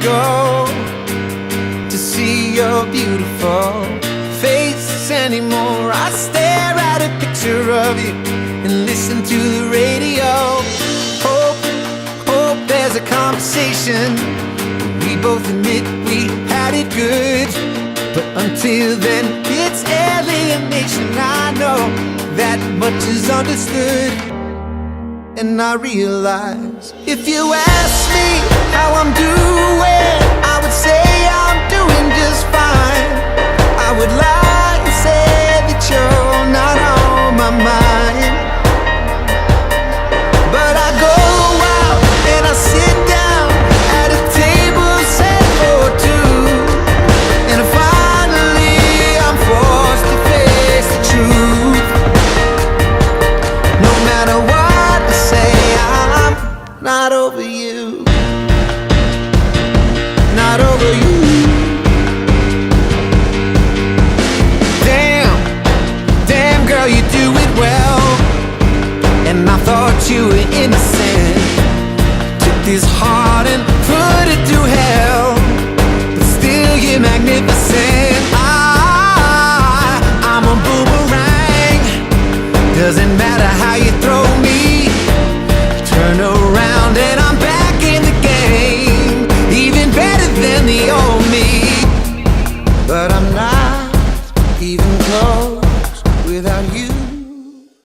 go to see your beautiful face anymore. I stare at a picture of you and listen to the radio. Hope there's a conversation. We both admit we had it good, but until then it's alienation. I know that much is understood. And I realize if you ask me how I'm doing, I would say I'm doing just fine. I would lie and say that you're not on my mind. But I go out and I sit down at a table set for two, and finally I'm forced to face the truth. No matter what I say, I'm not over you. Not over you. Damn girl, you do it well. And I thought you were innocent. Took this heart and put it to hell, but still you're magnificent. I'm a boomerang. Doesn't matter how you throw